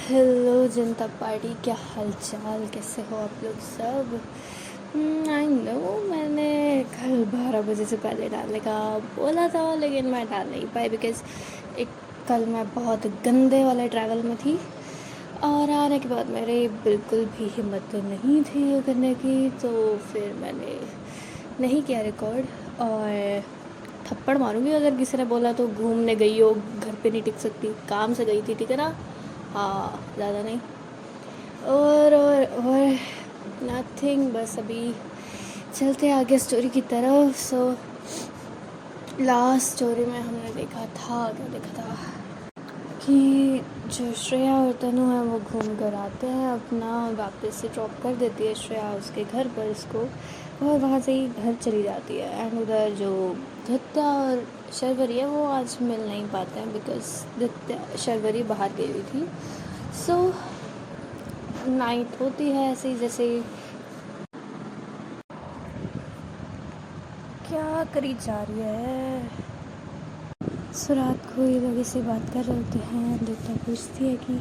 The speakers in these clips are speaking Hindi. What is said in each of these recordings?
हेलो जनता पार्टी, क्या हालचाल, कैसे हो आप लोग सब। आई नो मैंने कल 12 बजे से पहले डालने का बोला था, लेकिन मैं डाल नहीं पाई बिकॉज़ एक कल मैं बहुत गंदे वाले ट्रैवल में थी और आने के बाद मेरे बिल्कुल भी हिम्मत नहीं थी ये करने की, तो फिर मैंने नहीं किया रिकॉर्ड। और थप्पड़ मारूंगी अगर किसी ने बोला तो, घूमने गई हो, घर पे नहीं टिक सकती, काम से गई थी, ठीक है ना। हाँ, ज़्यादा नहीं। और नथिंग, बस अभी चलते हैं आगे स्टोरी की तरफ। सो लास्ट स्टोरी में हमने देखा था, क्या देखा था कि जो श्रेया और तनु है वो घूम कर आते हैं, अपना वापस से ड्रॉप कर देती है श्रेया उसके घर पर इसको, और वहाँ से ही घर चली जाती है। एंड उधर जो धत्या और शर्वरी है वो आज मिल नहीं पाते हैं बिकॉज धत्या शर्वरी बाहर गई हुई थी। सो नाइट होती है ऐसे ही, जैसे क्या करी जा रही है। सो रात को ये लोग ऐसे बात कर रहे होते हैं। धत्या पूछती है कि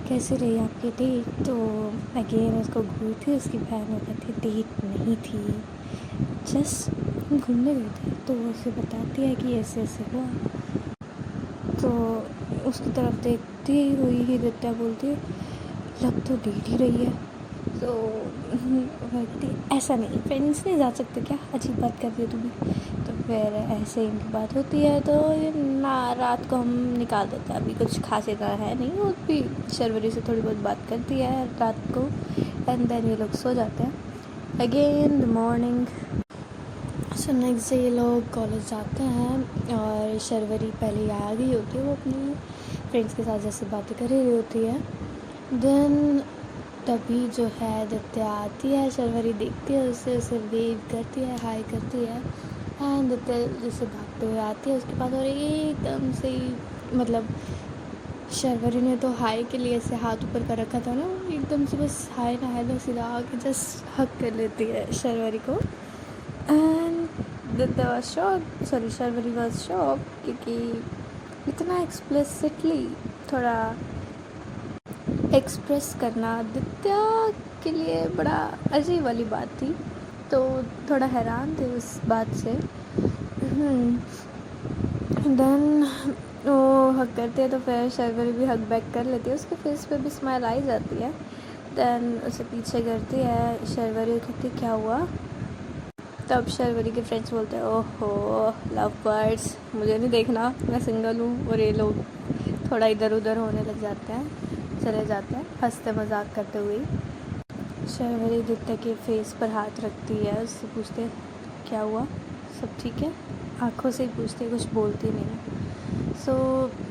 कैसे रही आपकी डेट, तो अगेन उसको घूरती है उसकी बहन, वो कहती है डेट नहीं थी, जस्ट घूमने गए थे। तो वो उसे बताती है कि ऐसे ऐसे हुआ, तो उसकी तरफ देखती हुई ही धत्या बोलती है लग तो डेट ही रही है। तो कहती ऐसा नहीं, फ्रेंड्स नहीं जा सकते क्या, अजीब बात कर रही हो तुम्हें। तो फिर ऐसे इनकी बात होती है, तो ये ना रात को हम निकाल देते हैं। अभी कुछ खास इतना है नहीं, वो भी शर्वरी से थोड़ी बहुत बात करती है रात को, एंड देन ये लोग सो जाते हैं। Again the morning. So next day ये लोग कॉलेज जाते हैं और शर्वरी पहले ही आ गई होती है, वो अपनी फ्रेंड्स के साथ जैसे बातें कर रही होती है। देन तभी जो है दत्या आती है, शर्वरी देखती है उसे वेव करती है, हाई करती है, एंड दत्या जैसे भागते हुए आती है उसके पास, और एकदम से ही मतलब शर्वरी ने तो हाई के लिए ऐसे हाथ ऊपर कर रखा था ना, एकदम से बस हाई ना हेलो सीधा आके जस्ट हक कर लेती है शर्वरी को। And Datya was shock, sorry Sharvari was shock, क्योंकि इतना एक्सप्लिसिटली थोड़ा एक्सप्रेस करना दित्या के लिए बड़ा अजीब वाली बात थी, तो थोड़ा हैरान थे उस बात से। देन वो हक करते हैं, तो फिर शर्वरी भी हक बैक कर लेती है, उसके फेस पे भी स्माइल आई जाती है। देन उसे पीछे करती है, शर्वरी कहती क्या हुआ। तब शर्वरी के फ्रेंड्स बोलते हैं ओहो लव बर्ड्स, मुझे नहीं देखना, मैं सिंगल हूँ, और ये लोग थोड़ा इधर उधर होने लग जाते हैं, चले जाते हैं हंसते मजाक करते हुए। शर्वरी दत्या के फेस पर हाथ रखती है, उससे पूछते हैं क्या हुआ, सब ठीक है, आँखों से ही पूछती है, कुछ बोलती नहीं है। सो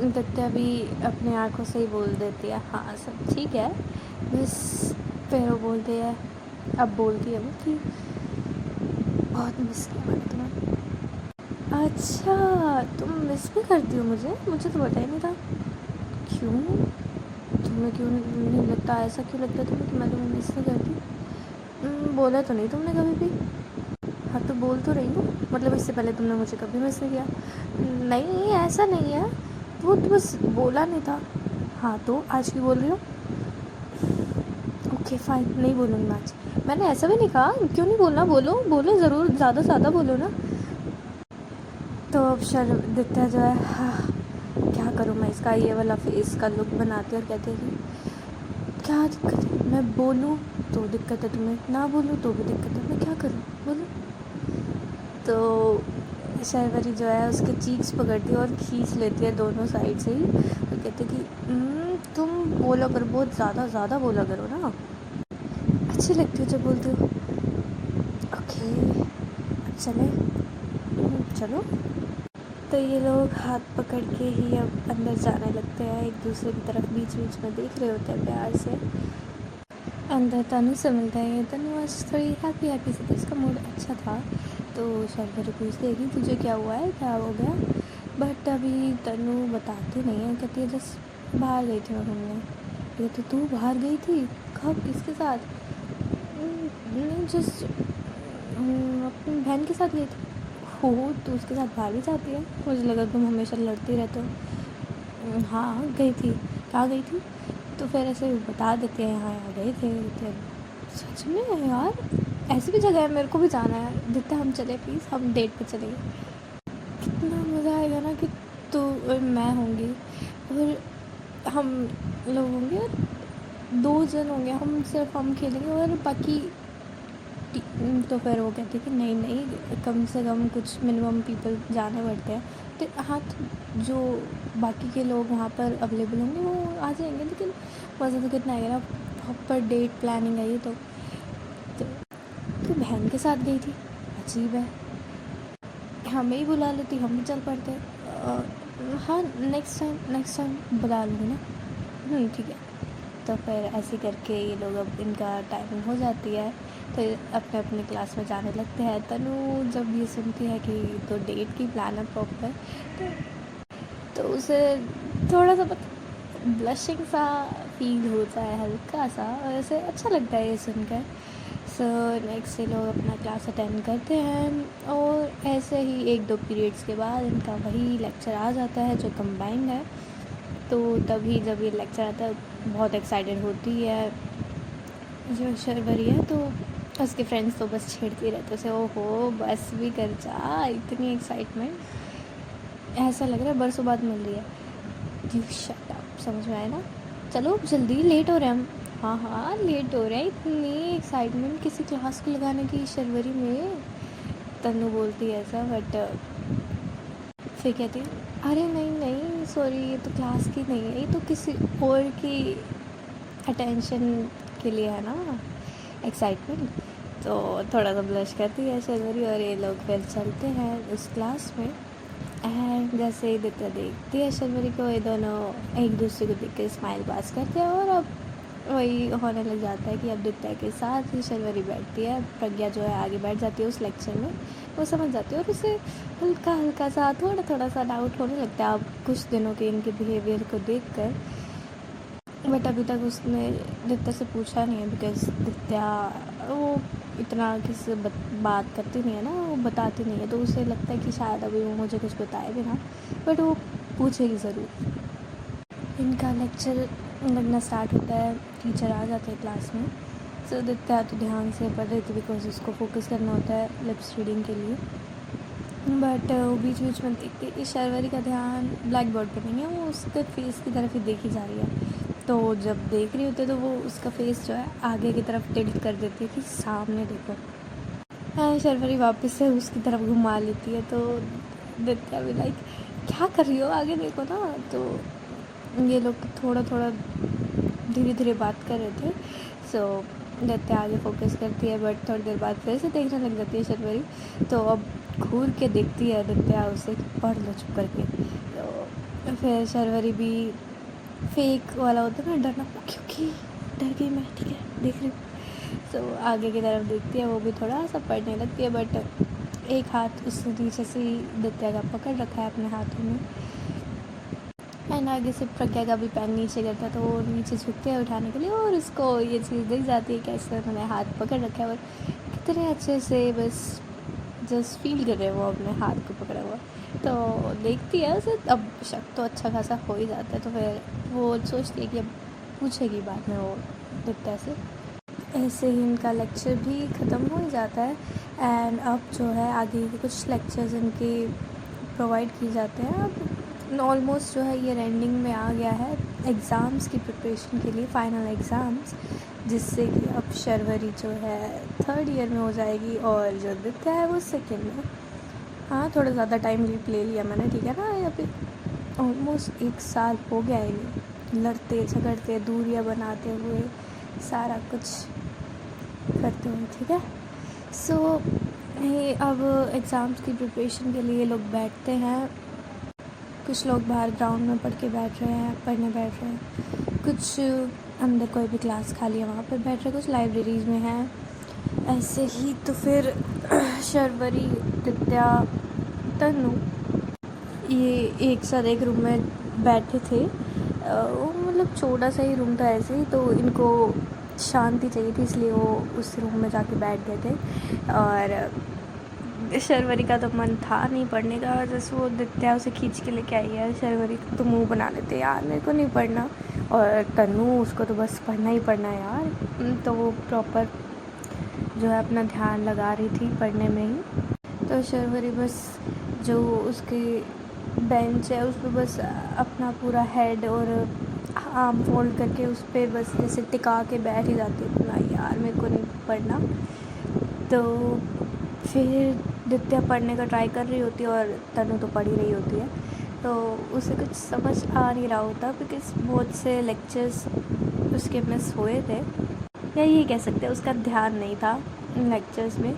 दत्या भी अपने आँखों से ही बोल देती है हाँ सब ठीक है, बस फिर वो बोलती है, अब बोलती है वो कि बहुत मिस किया मैंने तुम्हें। अच्छा तुम मिस भी करती हो मुझे तो पता ही नहीं था। क्यों, तुम्हें क्यों नहीं लगता, ऐसा क्यों लगता तुम्हें कि मैं तुम्हें मिस नहीं करती। बोला तो नहीं तुमने कभी भी। हाँ तो बोल तो रही हूँ, मतलब इससे पहले तुमने मुझे कभी मिस नहीं किया। नहीं ऐसा नहीं है, वो तो बस बोला नहीं था। हाँ तो आज क्यों बोल रही हो। ओके फाइन, नहीं बोलूँगी मैं आज। मैंने ऐसा भी नहीं कहा, क्यों नहीं बोलना, बोलो बोलो ज़रूर, ज़्यादा से ज़्यादा बोलो ना। तो अब दत्या जो है हाँ क्या करूँ मैं, इसका ये वाला फेस का लुक बनाती और कहती है कि क्या दिक्कत है, मैं बोलूँ तो दिक्कत है तुम्हें, ना बोलूँ तो भी दिक्कत है, मैं क्या करूँ बोलो। तो शर्वरी जो है उसके चीक्स पकड़ती है और खींच लेती है दोनों साइड से ही, तो कहते कि तुम बोला करो, बहुत ज़्यादा बोला करो ना, अच्छी लगती हो जब बोलती हो। ओके अब चले, चलो। तो ये लोग हाथ पकड़ के ही अब अंदर जाने लगते हैं, एक दूसरे की तरफ बीच बीच में देख रहे होते हैं प्यार से। अंदर तनु से मिलता है, तनु आज थोड़ी हैप्पी सी थी, उसका मूड अच्छा था। तो शर्वरी पूछती है कि तुझे क्या हुआ है, क्या हो गया, बट अभी तनु बताती नहीं है, कहती है जस्ट बाहर गई थी मैं घूमने। ये तो तू बाहर गई थी, कब, किसके साथ। नहीं जस्ट अपनी बहन के साथ गई थी। हो तो उसके साथ बाहर भी जाती है, मुझे लगा तुम हमेशा लड़ती रहते हो। हाँ गई थी, कहाँ गई थी। तो फिर ऐसे बता देते हैं यहाँ आ गए थे। तो सच में यार ऐसी भी जगह है, मेरे को भी जाना है। दिखता हम चले प्लीज़, हम डेट पे चलेंगे। कितना मज़ा आएगा ना कि तू और मैं होंगी और हम लोग होंगे और 2 जन होंगे, हम सिर्फ हम खेलेंगे और बाकी तो फिर वो कहती कि नहीं नहीं, कम से कम कुछ मिनिमम पीपल जाने पड़ते हैं। तो हाँ, तो जो बाकी के लोग वहाँ पर अवेलेबल होंगे वो आ जाएंगे, लेकिन मज़ा तो कितना आएगा ना, प्रॉपर डेट प्लानिंग है ये तो बहन के साथ गई थी, अजीब है। हमें ही बुला लेती, हम भी चल पड़ते। हाँ, नेक्स्ट टाइम बुला लूँगी ना। ठीक है। तो फिर ऐसे करके ये लोग, अब इनका टाइमिंग हो जाती है तो अपने अपने क्लास में जाने लगते हैं। तनु जब ये सुनती है कि तो डेट की प्लान है प्रॉपर, तो उसे थोड़ा सा ब्लशिंग सा फील होता है, हल्का सा, और ऐसे अच्छा लगता है ये सुनकर। सो नेक्स्ट ये लोग अपना क्लास अटेंड करते हैं और ऐसे ही 1-2 पीरियड्स के बाद इनका वही लेक्चर आ जाता है जो कंबाइंड है। तो तभी जब ये लेक्चर आता है बहुत एक्साइटेड होती है जो शर्वरी है, तो उसके फ्रेंड्स तो बस छेड़ती रहते उसे, ओहो बस भी कर जा, इतनी एक्साइटमेंट, ऐसा लग रहा है बरसों बाद मिल रही है। यू शट अप, समझ में आया ना? चलो जल्दी, लेट हो रहे हैं हम। हाँ लेट हो रहे हैं, इतनी एक्साइटमेंट किसी क्लास को लगाने की शर्वरी में। तन्नू बोलती है ऐसा, बट फिर कहती है अरे नहीं सॉरी, ये तो क्लास की नहीं है, ये तो किसी और की अटेंशन के लिए है ना, एक्साइटमेंट। तो थोड़ा सा ब्लश करती है शर्वरी और ये लोग फिर चलते हैं उस क्लास में। एंड जैसे ही दित्या देखती है शर्वरी को, ये दोनों एक दूसरे को देख के स्माइल पास करते हैं और अब वही होने लग जाता है कि अब दित्या के साथ ही शर्वरी बैठती है। प्रज्ञा जो है आगे बैठ जाती है उस लेक्चर में, वो समझ जाती है और उसे हल्का सा थोड़ा सा डाउट होने लगता है अब कुछ दिनों के इनके बिहेवियर को देखकर। बट अभी तक उसने दित्या से पूछा नहीं है, बिकॉज दित्या वो इतना किसी से बात करती नहीं है ना, वो बताती नहीं है, तो उसे लगता है कि शायद अभी वो मुझे कुछ बताए भी ना, बट वो पूछेगी ज़रूर। इनका लेक्चर लगना स्टार्ट होता है, टीचर आ जाते हैं क्लास में। सो दित्या तो ध्यान से पढ़ रही थी बिकॉज उसको फोकस करना होता है लिप्स रीडिंग के लिए। बट वो बीच में देखती कि शर्वरी का ध्यान ब्लैक बोर्ड पर नहीं है, वो उसके फेस की तरफ ही देखी जा रही है। तो जब देख रही होती है तो वो उसका फेस जो है आगे की तरफ टिल्ट कर देती है कि सामने देखो। शर्वरी वापस से उसकी तरफ घुमा लेती है, तो दित्या भी लाइक क्या कर रही हो, आगे देखो ना। तो ये लोग थोड़ा धीरे बात कर रहे थे। सो दित्या आगे फोकस करती है, बट थोड़ी देर बाद फिर से देखने लग जाती है शर्वरी। तो अब घूर के देखती है दित्या उसे, पढ़ लो चुप करके। तो फिर शर्वरी भी फेक वाला होता है ना, डरना, क्योंकि डर गई मैं, ठीक है देख रही हूँ। तो आगे की तरफ देखती है, वो भी थोड़ा सा पढ़ने लगती है, बट एक हाथ उसने नीचे से ही दित्या का पकड़ रखा है अपने हाथों में। एंड आगे से प्रज्ञा का भी पैन नीचे करता है, तो वो नीचे झुकते हैं उठाने के लिए और उसको ये चीज़ दिख जाती है कैसे उन्होंने हाथ पकड़ रखा है और कितने अच्छे से बस जस्ट फील कर रहे हैं वो अपने हाथ को पकड़ा हुआ। तो देखती है उसे, अब शक तो अच्छा खासा हो ही जाता है, तो फिर वो सोचती है कि अब पूछेगी बाद में वो दित्या से। ऐसे ही इनका लेक्चर भी ख़त्म हो ही जाता है। एंड अब जो है आगे के कुछ लेक्चर्स इनके प्रोवाइड किए जाते हैं। अब ऑलमोस्ट जो है ये एंडिंग में आ गया है एग्ज़ाम्स की प्रिपरेशन के लिए, फ़ाइनल एग्ज़ाम्स, जिससे कि अब शर्वरी जो है 3rd ईयर में हो जाएगी और जो दित्या है वो 2nd में। हाँ, थोड़ा ज़्यादा टाइम ले लिया मैंने, ठीक है ना। यहाँ पे ऑलमोस्ट 1 साल हो गया है इन्हें लड़ते झगड़ते, दूरियाँ बनाते हुए, सारा कुछ करते हुए, ठीक है। सो अब एग्ज़ाम्स की प्रिपरेशन के लिए लोग बैठते हैं। कुछ लोग बाहर ग्राउंड में पढ़ने बैठ रहे हैं, कुछ अंदर कोई भी क्लास खाली है वहाँ पर बैठ रहे हैं, कुछ लाइब्रेरीज़ में हैं ऐसे ही। तो फिर शर्वरी, दित्या, तन्नू ये एक साथ एक रूम में बैठे थे। वो मतलब छोटा सा ही रूम था ऐसे ही, तो इनको शांति चाहिए थी, इसलिए वो उस रूम में जाके बैठ गए थे। और शर्वरी का तो मन था नहीं पढ़ने का, जैसे वो दित्या उसे खींच के लेके आई है, शर्वरी तो मुंह बना लेते यार मेरे को नहीं पढ़ना, और तनु उसको तो बस पढ़ना ही पढ़ना है यार। तो वो प्रॉपर जो है अपना ध्यान लगा रही थी पढ़ने में ही। तो शर्वरी बस जो उसकी बेंच है उस पर बस अपना पूरा हेड और आर्म फोल्ड करके उस पर बस जैसे टिका के बैठ ही जाती है। ना यार मेरे को नहीं पढ़ना। तो फिर दित्या पढ़ने का ट्राई कर रही होती है और तनु तो पढ़ ही रही होती है। तो उसे कुछ समझ आ नहीं रहा होता बिकॉज बहुत से लेक्चर्स उसके मिस हुए थे, या ये कह सकते हैं उसका ध्यान नहीं था लेक्चर्स में,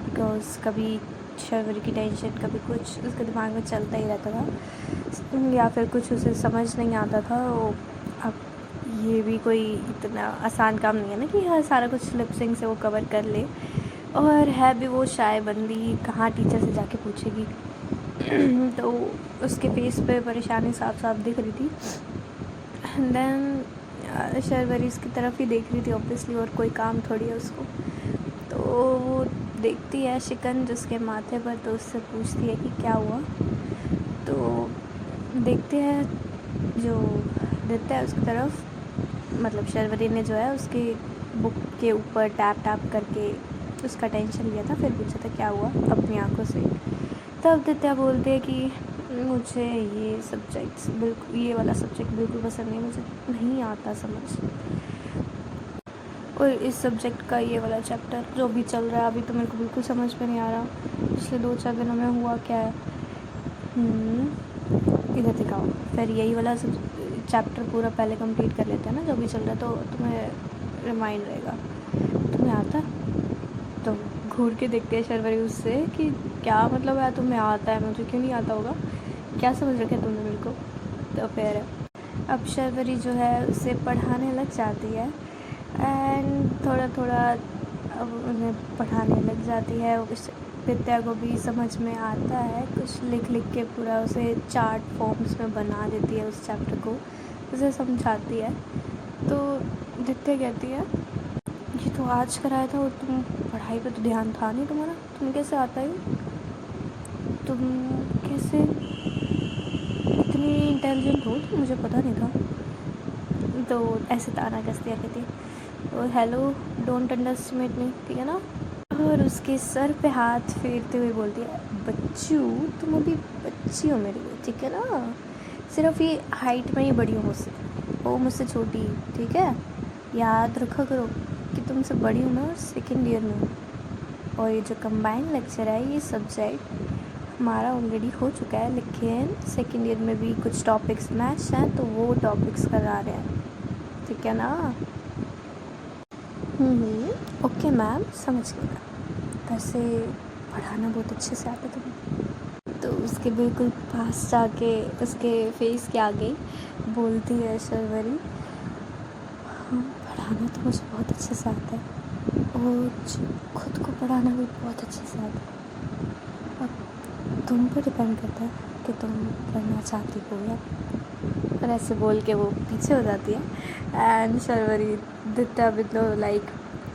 बिकॉज कभी शर्वरी की टेंशन कभी कुछ उसके दिमाग में चलता ही रहता था, या फिर कुछ उसे समझ नहीं आता था। अब ये भी कोई इतना आसान काम नहीं है ना कि हर सारा कुछ लिप सिंक से वो कवर कर ले, और है भी वो शाय बंदी, कहाँ टीचर से जाके पूछेगी। तो उसके फेस पे परेशानी साफ साफ दिख रही थी। देन शर्वरी उसकी तरफ ही देख रही थी ऑब्वियसली, और कोई काम थोड़ी है उसको। तो वो देखती है शिकंज उसके माथे पर, तो उससे पूछती है कि क्या हुआ। तो देखते हैं जो देता है उसकी तरफ, मतलब शर्वरी ने जो है उसकी बुक के ऊपर टैप टैप करके उसका टेंशन लिया था, फिर पूछा था क्या हुआ अपनी आंखों से। तब दित्या बोलती है कि मुझे ये सब्जेक्ट बिल्कुल, ये वाला सब्जेक्ट बिल्कुल पसंद नहीं, मुझे नहीं आता समझ, और इस सब्जेक्ट का ये वाला चैप्टर जो भी चल रहा है अभी तो मेरे को बिल्कुल समझ में नहीं आ रहा, पिछले 2-4 दिनों में हुआ क्या है। इधर दिखाओ। फिर यही वाला चैप्टर पूरा पहले कंप्लीट कर लेते हैं ना जो भी चल रहा है, तो तुम्हें रिमाइंड रहेगा। तुम्हें आता? तो घूर के देखते हैं शर्वरी उससे कि क्या मतलब है तुम्हें आता है, मुझे क्यों नहीं आता होगा, क्या समझ रखा है तुमने मेरे को। तो फिर अब शर्वरी जो है उसे पढ़ाने लग जाती है, एंड थोड़ा थोड़ा अब उन्हें पढ़ाने लग जाती है। उस दित्या को भी समझ में आता है, कुछ लिख लिख के पूरा उसे चार्ट फॉर्म्स में बना देती है, उस चैप्टर को उसे समझाती है। तो दित्या कहती है ये तो आज कराया था और तुम पढ़ाई पे तो ध्यान था नहीं तुम्हारा, तुम कैसे आता है, तुम कैसे इतनी इंटेलिजेंट हो, तो मुझे पता नहीं था। तो ऐसे ताना कसती है, कहती है और हेलो डोंट अंडरस्टिमेट मी, ठीक है ना। और उसके सर पे हाथ फेरते हुए बोलती है बच्चू तुम अभी बच्ची हो मेरे लिए, ठीक है ना, सिर्फ ये हाइट में ही बड़ी हो मुझसे, वो मुझसे छोटी, ठीक है, याद रखा करो कि तुमसे बड़ी हूँ ना, सेकेंड ईयर में हूँ। और ये जो कंबाइंड लेक्चर है ये सब्जेक्ट हमारा ऑलरेडी हो चुका है, लेकिन सेकेंड ईयर में भी कुछ टॉपिक्स मैच हैं तो वो टॉपिक्स करा रहे हैं, ठीक है ना। ओके मैम, समझ गया। वैसे पढ़ाना बहुत अच्छे से आता तुम्हें। तो उसके बिल्कुल पास जाके उसके फेस के आगे बोलती है शर्वरी, हाँ पढ़ाना तो मुझे बहुत अच्छे से आता है, और खुद को पढ़ाना भी बहुत अच्छे से आता है। अब तुम पर डिपेंड करता है कि तुम पढ़ना चाहती हो या। और ऐसे बोल के वो पीछे हो जाती है, एंड शर्वरी दित्या भी तो लाइक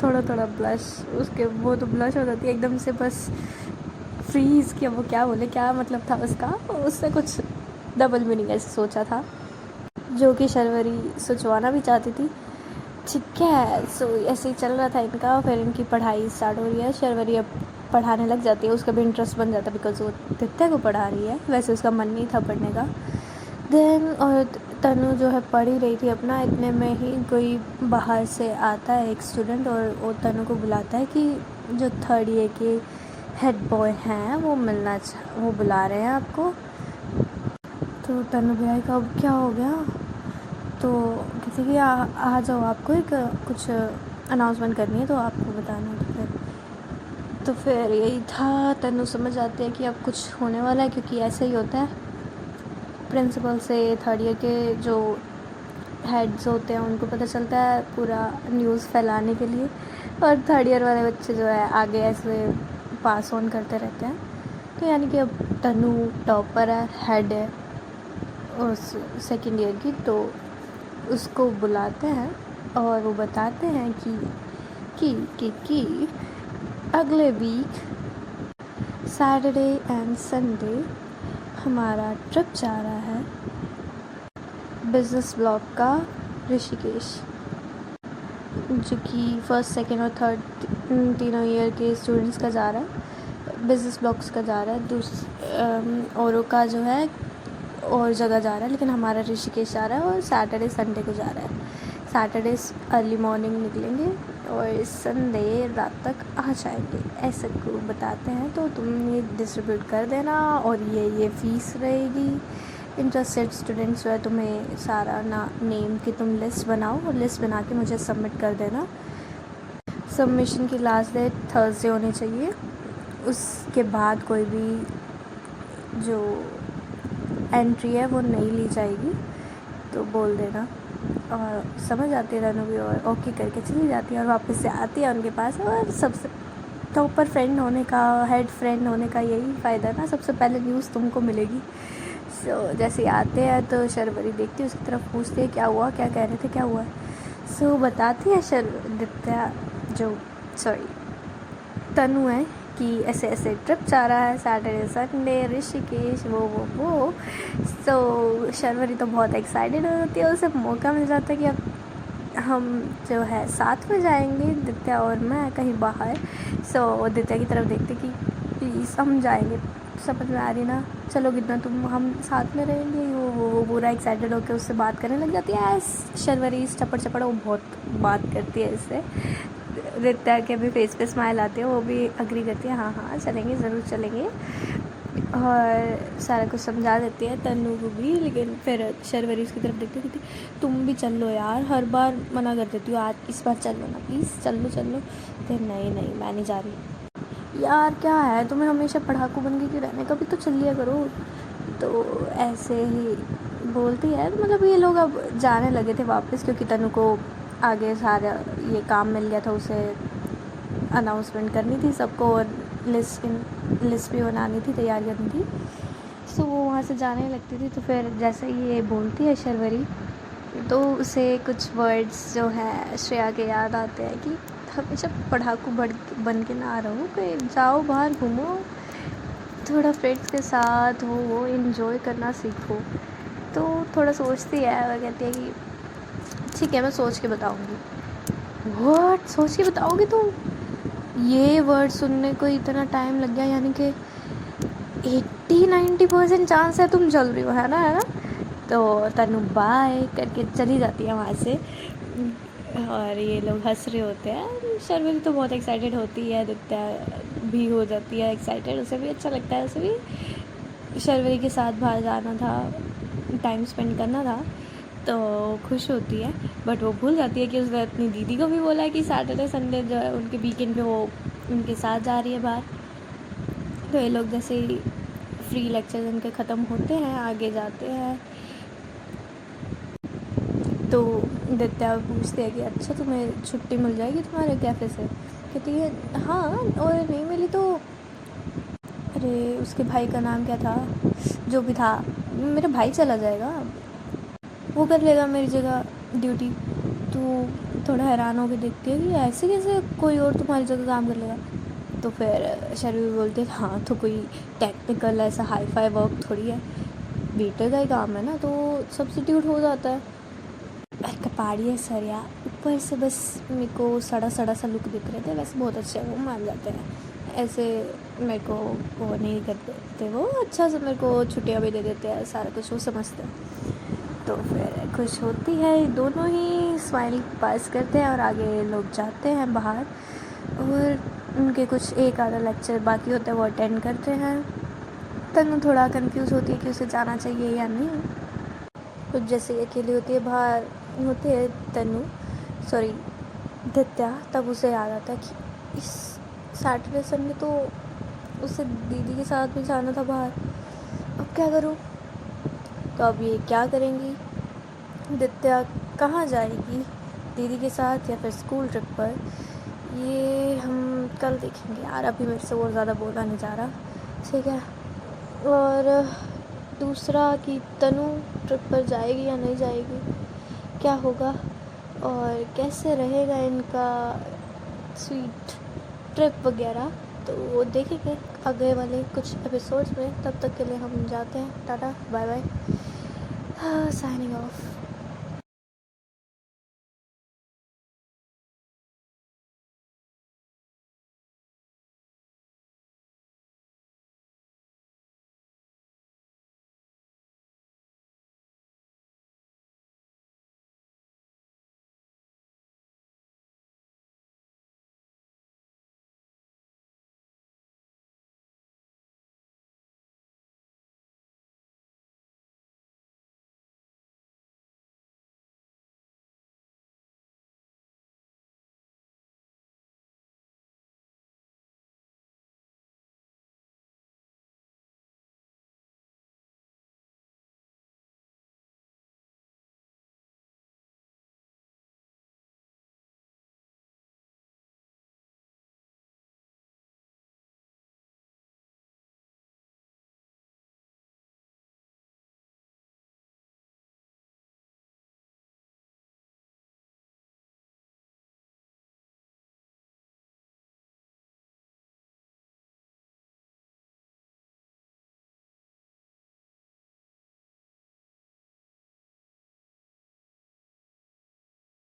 थोड़ा थोड़ा ब्लश, उसके वो तो ब्लश हो जाती है एकदम से, बस फ्रीज किया, वो क्या बोले, क्या मतलब था उसका, उससे कुछ डबल मीनिंग ऐसे सोचा था जो कि शर्वरी सोचवाना भी चाहती थी। ठीक है, सो ऐसे ही चल रहा था इनका, फिर इनकी पढ़ाई स्टार्ट हो रही है। शर्वरी अब पढ़ाने लग जाती है, उसका भी इंटरेस्ट बन जाता है बिकॉज वो दित्या को पढ़ा रही है, वैसे उसका मन नहीं था पढ़ने का। देन और तनु जो है पढ़ ही रही थी अपना, इतने में ही कोई बाहर से आता है एक स्टूडेंट, और वो तनु को बुलाता है कि जो 3rd ईयर के हेड बॉय हैं वो वो बुला रहे हैं आपको। तो तनु भी आई, अब क्या हो गया, तो किसी की आ जाओ, आपको एक कुछ अनाउंसमेंट करनी है तो आपको बताना। तो फिर यही था, तनु समझ आती है कि अब कुछ होने वाला है, क्योंकि ऐसे ही होता है, प्रिंसिपल से 3rd ईयर के जो हेड्स होते हैं उनको पता चलता है पूरा न्यूज़ फैलाने के लिए, और 3rd ईयर वाले बच्चे जो है आगे ऐसे पास ऑन करते रहते हैं। तो यानी कि अब तनु टॉपर है, हेड है उस 2nd ईयर की, तो उसको बुलाते हैं और वो बताते हैं कि अगले वीक सैटरडे एंड संडे हमारा ट्रिप जा रहा है बिज़नेस ब्लॉक का ऋषिकेश, जो कि फर्स्ट सेकेंड और थर्ड तीनों ईयर के स्टूडेंट्स का जा रहा है। बिजनेस ब्लॉक्स का जा रहा है, औरों का जो है और जगह जा रहा है, लेकिन हमारा ऋषिकेश जा रहा है और सैटरडे संडे को जा रहा है। सैटरडे अर्ली मॉर्निंग निकलेंगे और संडे रात तक आ जाएंगे, ऐसे को बताते हैं। तो तुम ये डिस्ट्रीब्यूट कर देना और ये फ़ीस रहेगी। इंटरेस्टेड स्टूडेंट्स जो है तुम्हें सारा नेम की तुम लिस्ट बनाओ और लिस्ट बना के मुझे सबमिट कर देना। सबमिशन की लास्ट डेट थर्सडे होनी चाहिए। उसके बाद कोई भी जो एंट्री है वो नहीं ली जाएगी, तो बोल देना। और समझ आती है तनु भी और ओके करके चली जाती है और वापस से आती है उनके पास। और सबसे टॉपर फ्रेंड होने का, हेड फ्रेंड होने का यही फ़ायदा ना, सबसे पहले न्यूज़ तुमको मिलेगी। सो जैसे आते हैं तो शर्वरी देखती है, उसकी तरफ पूछती है क्या हुआ, क्या कह रहे थे, क्या हुआ। सो बताती है तनु है कि ऐसे ऐसे ट्रिप जा रहा है सैटरडे संडे ऋषिकेश, वो। सो शर्वरी तो बहुत एक्साइटेड होती है, उसे मौका मिल जाता है कि अब हम जो है साथ में जाएंगे, दित्या और मैं कहीं बाहर। सो दित्या की तरफ देखते कि प्लीज़ हम जाएंगे, समझ में आ रही ना, चलो कितना तुम हम साथ में रहेंगे। वो पूरा एक्साइटेड होकर उससे बात करने लग जाती है। शर्वरी चपड़ वो बहुत बात करती है इससे। दित्या के भी फेस पे स्माइल आती है, वो भी अग्री करती है, हाँ चलेंगे, ज़रूर चलेंगे। और सारा कुछ समझा देती है तन्नू को भी। लेकिन फिर शर्वरी उसकी तरफ देखती है, तुम भी चल लो यार, हर बार मना कर देती हो, आज इस बार चल लो ना प्लीज़, चल लो। तो नहीं मैं नहीं जा रही यार, क्या है तुम्हें हमेशा पढ़ाकू बन के क्यों रहने, कभी तो चल लिया करो। तो ऐसे ही बोलती है। मतलब ये लोग अब जाने लगे थे वापस, क्योंकि तनु को आगे सारा ये काम मिल गया था, उसे अनाउंसमेंट करनी थी सबको और लिस्ट भी बनानी थी, तैयार करनी थी। सो वो वहाँ से जाने लगती थी। तो फिर जैसे ये बोलती है शर्वरी, तो उसे कुछ वर्ड्स जो है श्रेया के याद आते हैं कि हमेशा पढ़ाकू बन के ना रहो, कहीं जाओ बाहर घूमो, थोड़ा फ्रेंड्स के साथ हो, इन्जॉय करना सीखो। तो थोड़ा सोचती है और कहती है कि ठीक है मैं सोच के बताऊँगी। वर्ड सोच के बताओगी तुम? ये वर्ड सुनने को इतना टाइम लग गया, यानी कि 80-90% चांस है तुम चल रही हो, है ना। तो तनु बाय करके चली जाती है वहाँ से। और ये लोग हंस रहे होते हैं। शर्वरी तो बहुत एक्साइटेड होती है, दित्या भी हो जाती है एक्साइटेड, उसे भी अच्छा लगता है। उसे भी शर्वरी के साथ बाहर जाना था, टाइम स्पेंड करना था, तो खुश होती है। बट वो भूल जाती है कि उसने अपनी दीदी को भी बोला है कि सैटरडे संडे जो है उनके वीकेंड पे वो उनके साथ जा रही है बाहर। तो ये लोग जैसे ही फ्री लेक्चर उनके ख़त्म होते हैं, आगे जाते हैं। तो दित्या पूछती है कि अच्छा तुम्हें छुट्टी मिल जाएगी तुम्हारे कैफ़े से? कहती है हाँ, और नहीं मिली तो अरे उसके भाई का नाम क्या था, जो भी था, मेरा भाई चला जाएगा, वो कर लेगा मेरी जगह ड्यूटी। तो थोड़ा हैरान होकर देखती है कि ऐसे कैसे कोई और तुम्हारी जगह काम कर लेगा। तो फिर शर्वरी बोलते हैं हाँ, तो कोई टेक्निकल ऐसा हाई फाई वर्क थोड़ी है, वेटर का ही काम है ना, तो सब्स्टिट्यूट हो जाता है। कपाड़ी है सर यार, ऊपर से बस मेरे को सड़ा सा लुक दिख रहे थे, वैसे बहुत अच्छे वो मान जाते हैं। ऐसे मेरे को वो नहीं करते वो, अच्छा से मेरे को छुट्टियाँ भी दे देते हैं, सारा कुछ वो समझते हैं। तो फिर खुश होती है, दोनों ही स्माइल पास करते हैं और आगे लोग जाते हैं बाहर। और उनके कुछ एक आधा लेक्चर बाकी होता है, वो अटेंड करते हैं। तनु थोड़ा कंफ्यूज होती है कि उसे जाना चाहिए या नहीं। कुछ जैसे अकेली होती है बाहर होती है दित्या, तब उसे याद आता है कि इस सैटरडे संडे तो उसे दीदी के साथ भी जाना था बाहर, अब क्या करूँ। तो अब ये क्या करेंगी, दित्या कहाँ जाएगी, दीदी के साथ या फिर स्कूल ट्रिप पर, ये हम कल देखेंगे यार। अभी मेरे से और ज़्यादा बोला नहीं जा रहा, ठीक है। और दूसरा कि तनु ट्रिप पर जाएगी या नहीं जाएगी, क्या होगा और कैसे रहेगा इनका स्वीट ट्रिप वगैरह, तो वो देखेंगे आगे वाले कुछ एपिसोड्स में। तब तक के लिए हम जाते हैं, tata bye bye, signing of.